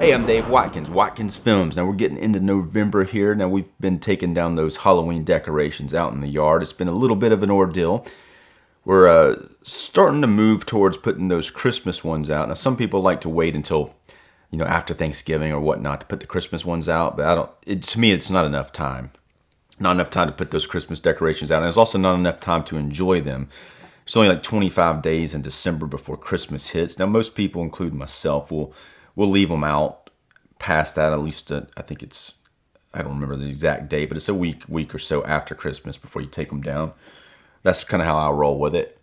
Hey, I'm Dave Watkins, Watkins Films. Now we're getting into November here. Now we've been taking down those Halloween decorations out in the yard. It's been a little bit of an ordeal. We're starting to move towards putting those Christmas ones out. Now some people like to wait until, after Thanksgiving or whatnot to put the Christmas ones out, but I don't. To me, it's not enough time. Not enough time to put those Christmas decorations out. And there's also not enough time to enjoy them. It's only like 25 days in December before Christmas hits. Now most people, including myself, will leave them out past that. At least I think I don't remember the exact date, but it's a week or so after Christmas before you take them down. That's kind of how I roll with it.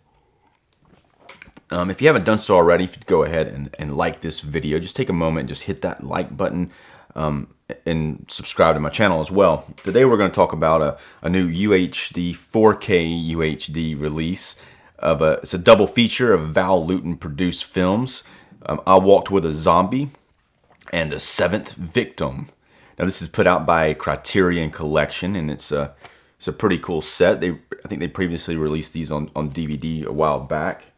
If you haven't done so already, if you go ahead and like this video, just take a moment and just hit that like button and subscribe to my channel as well. Today we're going to talk about a new UHD 4K UHD release of it's a double feature of Val Lewton produced films. I Walked with a Zombie and The Seventh Victim. Now this is put out by Criterion Collection, and it's a pretty cool set. I think they previously released these on DVD a while back.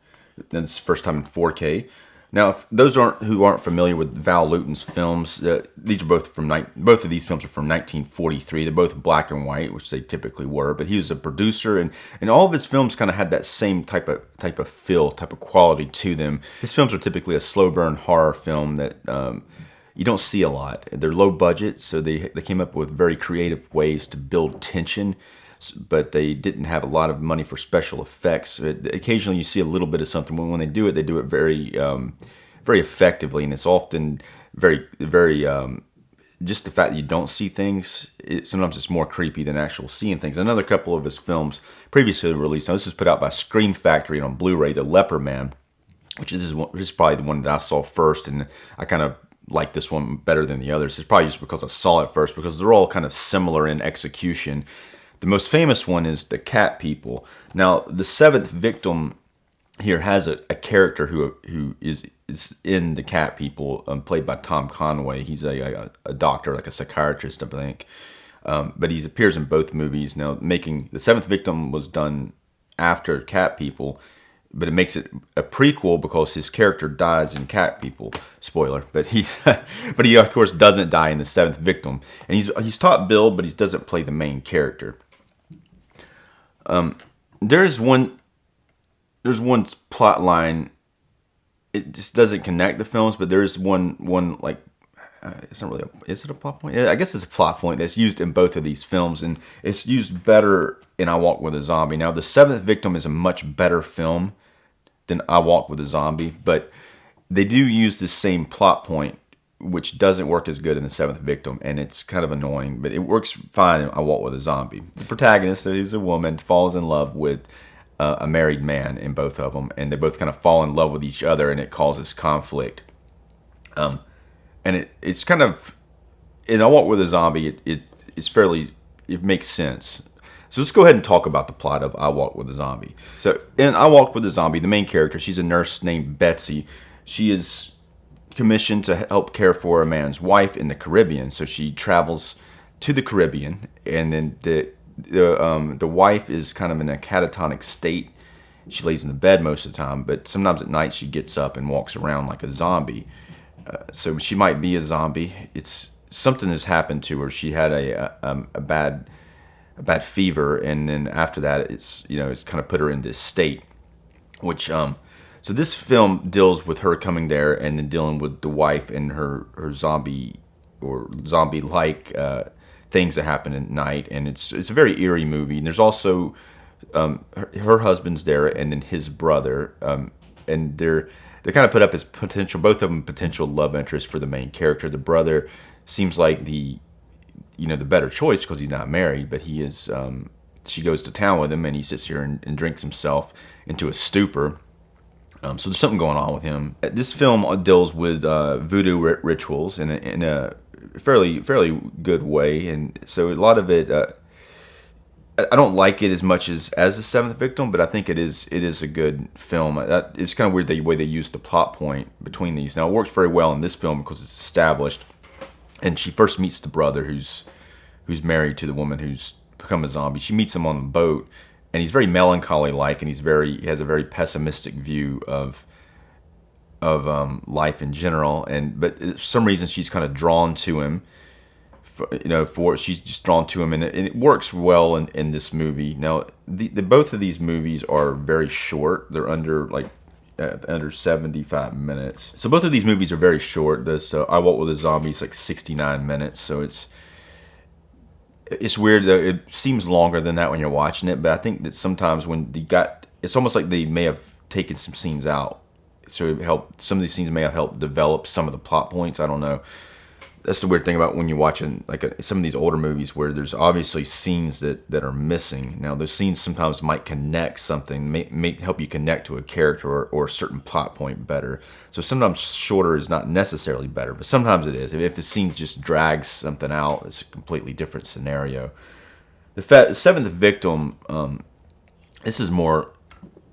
Then it's the first time in 4K. Now, if those who aren't familiar with Val Lewton's films, these are both of these films are from 1943. They're both black and white, which they typically were. But he was a producer, and all of his films kind of had that same type of feel, type of quality to them. His films are typically a slow burn horror film that you don't see a lot. They're low budget, so they came up with very creative ways to build tension, but they didn't have a lot of money for special effects. Occasionally you see a little bit of something. When they do it very very effectively, and it's often very just the fact that you don't see things, sometimes it's more creepy than actual seeing things. Another couple of his films previously released, now this was put out by Scream Factory on Blu-ray, The Leper Man, which is probably the one that I saw first, and I kind of like this one better than the others. It's probably just because I saw it first, because they're all kind of similar in execution. The most famous one is The Cat People. Now, The Seventh Victim here has a character who is in The Cat People, played by Tom Conway. He's a doctor, like a psychiatrist, I think. But he appears in both movies. Now, The Seventh Victim was done after Cat People, but it makes it a prequel because his character dies in Cat People. Spoiler, but he of course doesn't die in The Seventh Victim, and he's top billed, but he doesn't play the main character. There's one plot line. It just doesn't connect the films, but there's one like it's not really. Is it a plot point? I guess it's a plot point that's used in both of these films, and it's used better in I Walk with a Zombie. Now, The Seventh Victim is a much better film than I Walk with a Zombie, but they do use the same plot point, which doesn't work as good in The Seventh Victim, and it's kind of annoying, but it works fine in I Walk with a Zombie. The protagonist, who's a woman, falls in love with a married man in both of them, and they both kind of fall in love with each other, and it causes conflict. And it's kind of, in I Walk with a Zombie, it makes sense. So let's go ahead and talk about the plot of I Walk with a Zombie. So in I Walk with a Zombie, the main character, she's a nurse named Betsy. She is commissioned to help care for a man's wife in the Caribbean. So she travels to the Caribbean, and then the wife is kind of in a catatonic state. She lays in the bed most of the time, but sometimes at night she gets up and walks around like a zombie. So she might be a zombie. It's something has happened to her. She had a bad fever, and then after that, it's kind of put her in this state. Which so this film deals with her coming there and then dealing with the wife and her zombie or zombie-like things that happen at night, and it's a very eerie movie. And there's also her husband's there, and then his brother, and they're kind of put up as both of them potential love interests for the main character. The brother seems like the better choice because he's not married, but he is. She goes to town with him, and he sits here and drinks himself into a stupor. So there's something going on with him. This film deals with voodoo rituals in a fairly good way, and so a lot of it. I don't like it as much as The Seventh Victim, but I think it is a good film. It's kind of weird the way they use the plot point between these. Now it works very well in this film because it's established, and she first meets the brother who's married to the woman who's become a zombie. She meets him on the boat, and he's very melancholy-like, and he has a very pessimistic view of life in general, but for some reason she's kind of drawn to him. She's just drawn to him, and it works well in this movie. Now, both of these movies are very short. They're under 75 minutes. So both of these movies are very short. This I Walk with a Zombie is like 69 minutes. So it's weird though. It seems longer than that when you're watching it, but I think that sometimes it's almost like they may have taken some scenes out. So some of these scenes may have helped develop some of the plot points. I don't know. That's the weird thing about when you're watching some of these older movies where there's obviously scenes that are missing. Now, those scenes sometimes might connect something, may help you connect to a character or a certain plot point better. So sometimes shorter is not necessarily better, but sometimes it is. If the scenes just drags something out, it's a completely different scenario. The Seventh Victim, this is more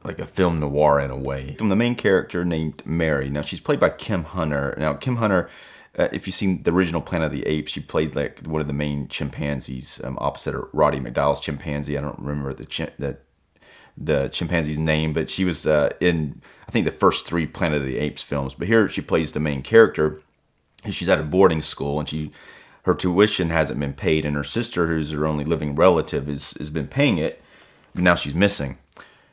like a film noir in a way. The main character named Mary. Now, she's played by Kim Hunter. Now, Kim Hunter, if you've seen the original Planet of the Apes, she played like one of the main chimpanzees, opposite of Roddy McDowall's chimpanzee. I don't remember the chimpanzee's name, but she was in, I think, the first 3 Planet of the Apes films. But here she plays the main character. She's at a boarding school, and her tuition hasn't been paid, and her sister, who's her only living relative, has been paying it, but now she's missing.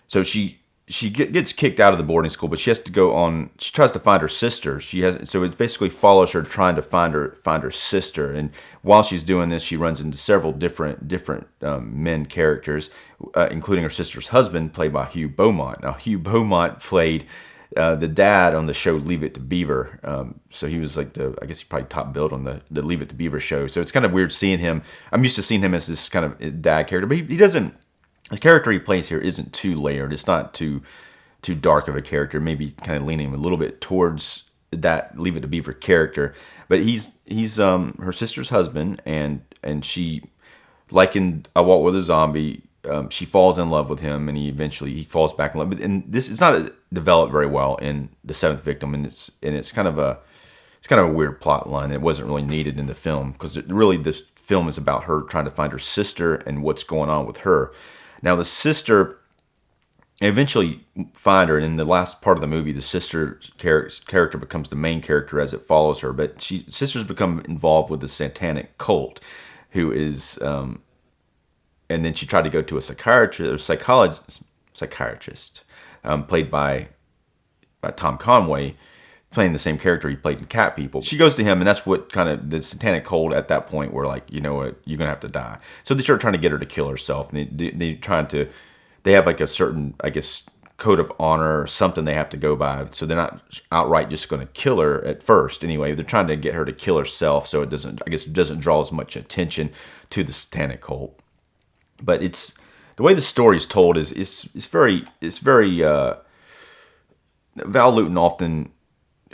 So she gets kicked out of the boarding school, but she has to go on. She tries to find her sister. So it basically follows her trying to find her sister. And while she's doing this, she runs into several different men characters, including her sister's husband, played by Hugh Beaumont. Now, Hugh Beaumont played the dad on the show Leave It to Beaver. So he was like I guess he probably top billed on the Leave It to Beaver show. So it's kind of weird seeing him. I'm used to seeing him as this kind of dad character, but he doesn't. The character he plays here isn't too layered. It's not too dark of a character. Maybe kind of leaning a little bit towards that Leave It to Beaver character. But he's her sister's husband, and she, like in I Walk with a Zombie, she falls in love with him, and he falls back in love. But this is not developed very well in The Seventh Victim, and it's kind of a weird plot line. It wasn't really needed in the film because really this film is about her trying to find her sister and what's going on with her. Now, the sister eventually find her, and in the last part of the movie, the sister character becomes the main character as it follows her. But sisters become involved with the satanic cult, who is, and then she tried to go to a psychiatrist, played by Tom Conway, playing the same character he played in Cat People. She goes to him, and that's what kind of the satanic cult at that point where, like, you know what, you're gonna have to die. So they start trying to get her to kill herself, and they have like a certain, I guess, code of honor or something they have to go by. So they're not outright just going to kill her at first. Anyway, they're trying to get her to kill herself, so it doesn't draw as much attention to the satanic cult. But the way the story is told is very Val Lewton often.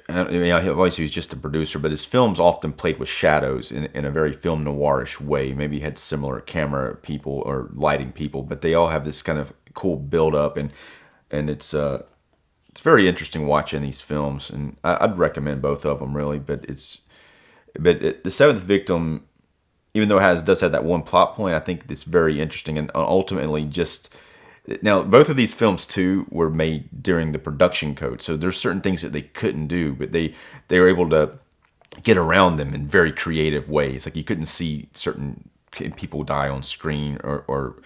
Obviously he's just a producer, but his films often played with shadows in a very film noirish way. Maybe he had similar camera people or lighting people, but they all have this kind of cool build up, and it's very interesting watching these films, and I'd recommend both of them really. But The Seventh Victim, even though it does have that one plot point, I think it's very interesting, and ultimately just. Now, both of these films, too, were made during the production code, so there's certain things that they couldn't do, but they were able to get around them in very creative ways. Like, you couldn't see certain people die on screen, or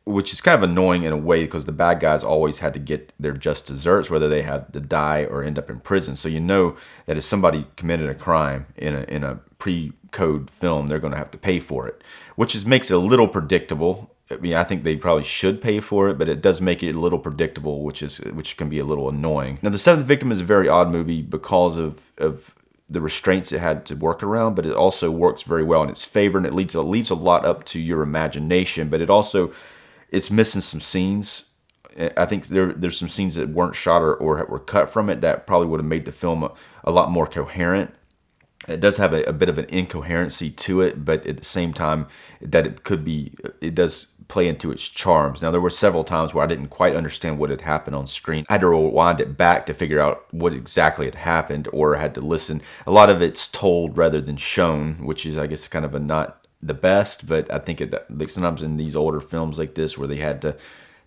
which is kind of annoying in a way, because the bad guys always had to get their just desserts, whether they had to die or end up in prison. So you know that if somebody committed a crime in a pre-code film, they're going to have to pay for it, which makes it a little predictable. I mean, I think they probably should pay for it, but it does make it a little predictable, which can be a little annoying. Now, The Seventh Victim is a very odd movie because of the restraints it had to work around, but it also works very well in its favor, and it leaves a lot up to your imagination. But it's missing some scenes. I think there's some scenes that weren't shot or were cut from it that probably would have made the film a lot more coherent. It does have a bit of an incoherency to it, but at the same time, that it does play into its charms. Now, there were several times where I didn't quite understand what had happened on screen. I had to rewind it back to figure out what exactly had happened, or I had to listen. A lot of it's told rather than shown, which is, I guess, kind of not the best, but I think sometimes in these older films like this where they had to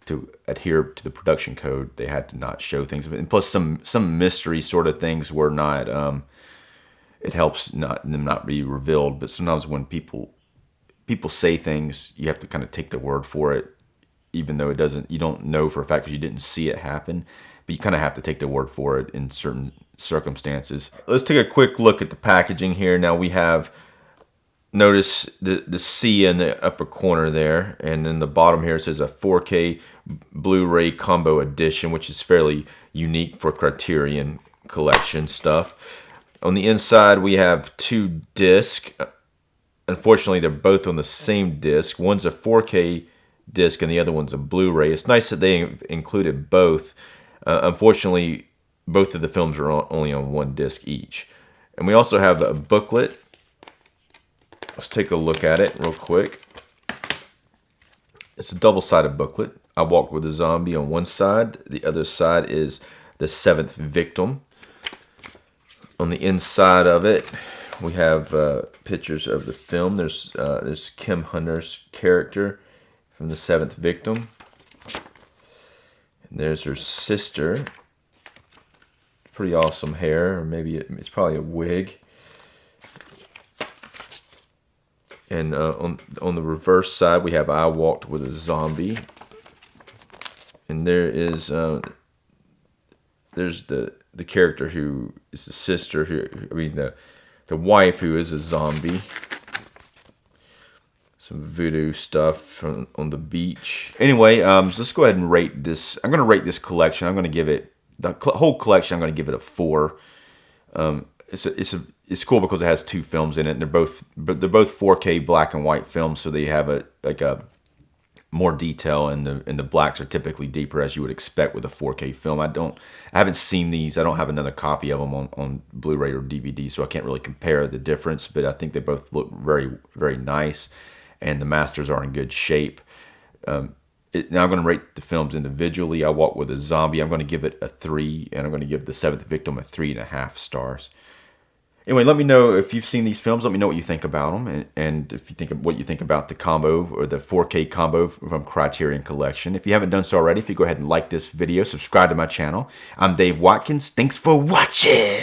to adhere to the production code, they had to not show things. And plus, some mystery sort of things were not. It helps them not be revealed. But sometimes when people say things, you have to kind of take their word for it, even though you don't know for a fact because you didn't see it happen. But you kind of have to take their word for it in certain circumstances. Let's take a quick look at the packaging here. Now we have. Notice the C in the upper corner there, and in the bottom here it says a 4K Blu-ray combo edition, which is fairly unique for Criterion Collection stuff. On the inside we have 2 discs. Unfortunately, they're both on the same disc. One's a 4K disc and the other one's a Blu-ray. It's nice that they included both. Unfortunately, both of the films are only on 1 disc each. And we also have a booklet. Let's take a look at it real quick. It's a double-sided booklet. I Walked with a Zombie on one side. The other side is The Seventh Victim. On the inside of it, we have pictures of the film. There's Kim Hunter's character from The Seventh Victim. And there's her sister. Pretty awesome hair, or maybe it's probably a wig. And on the reverse side, we have I Walked with a Zombie. And there's the character who is the sister, the wife who is a zombie. Some voodoo stuff on the beach. Anyway, so let's go ahead and rate this. I'm going to rate this collection. I'm going to give it, the whole collection, I'm going to give it a 4. It's cool because it has 2 films in it, and they're both 4K black and white films, so they have a more detail, and the blacks are typically deeper, as you would expect with a 4K film. I haven't seen these. I don't have another copy of them on Blu-ray or DVD, so I can't really compare the difference. But I think they both look very, very nice, and the masters are in good shape. Now I'm going to rate the films individually. I Walked with a Zombie, I'm going to give it a 3, and I'm going to give The Seventh Victim a 3.5 stars. Anyway, let me know if you've seen these films. Let me know what you think about them, and if you think of what you think about the combo or the 4K combo from Criterion Collection. If you haven't done so already, if you go ahead and like this video, subscribe to my channel. I'm Dave Watkins. Thanks for watching.